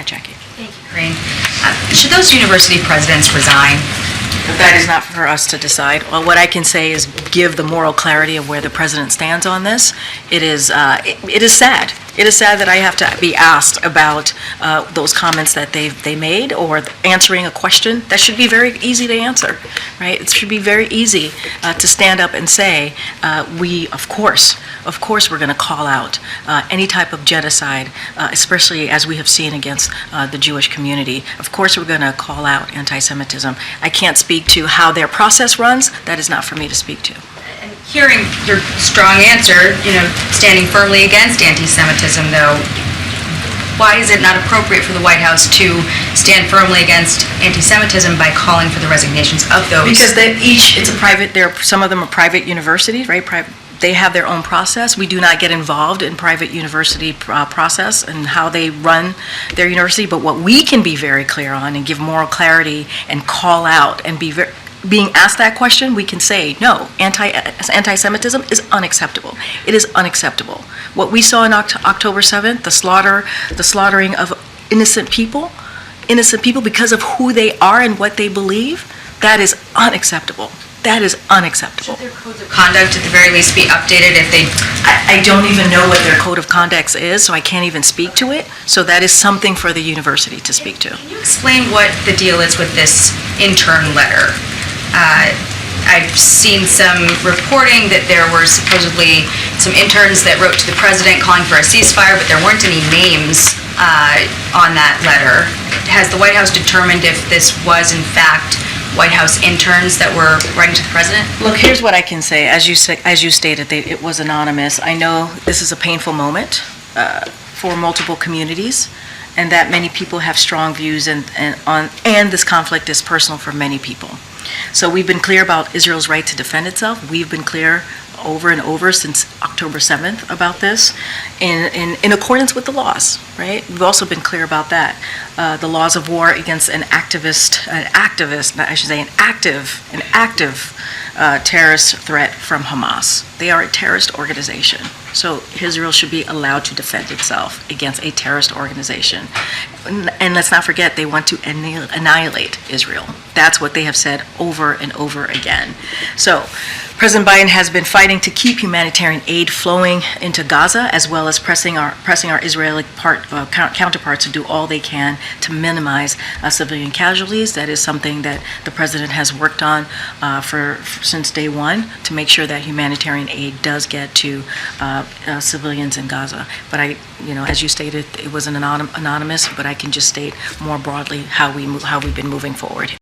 that, Jacqui. Thank you, Corinne. Should those university presidents resign? That is not for us to decide. Well, what I can say is give the moral clarity of where the president stands on this. It is sad. It is sad that I have to be asked about those comments that they made, or answering a question that should be very easy to answer, right? It should be very easy to stand up and say, we, of course, we're going to call out any type of genocide, especially as we have seen against the Jewish community. Of course, we're going to call out anti-Semitism. I can't speak to how their process runs. That is not for me to speak to. And hearing your strong answer, standing firmly against anti-Semitism, though, why is it not appropriate for the White House to stand firmly against anti-Semitism by calling for the resignations of those? Because some of them are private universities, right? They have their own process. We do not get involved in private university process and how they run their university. But what we can be very clear on and give moral clarity and call out and being asked that question, we can say, no, anti-Semitism is unacceptable. It is unacceptable. What we saw on October 7th, the slaughtering of innocent people because of who they are and what they believe, that is unacceptable. That is unacceptable. Should their codes of conduct at the very least be updated if they... I don't even know what their code of conduct is, so I can't even speak to it. So that is something for the university to speak to. Can you explain what the deal is with this intern letter? I've seen some reporting that there were supposedly some interns that wrote to the president calling for a ceasefire, but there weren't any names on that letter. Has the White House determined if this was in fact White House interns that were writing to the president? Look, here's what I can say. As you stated, it was anonymous. I know this is a painful moment for multiple communities, and that many people have strong views, and this conflict is personal for many people. So we've been clear about Israel's right to defend itself. We've been clear over and over since October 7th about this, in accordance with the laws, right? We've also been clear about that. The laws of war against an active terrorist threat from Hamas. They are a terrorist organization. So Israel should be allowed to defend itself against a terrorist organization. And let's not forget, they want to annihilate Israel. That's what they have said over and over again. So President Biden has been fighting to keep humanitarian aid flowing into Gaza, as well as pressing our Israeli counterparts to do all they can to minimize civilian casualties. That is something that the president has worked on since day one, to make sure that humanitarian aid does get to civilians in Gaza. But as you stated, it was anonymous. But I can just state more broadly how we've been moving forward.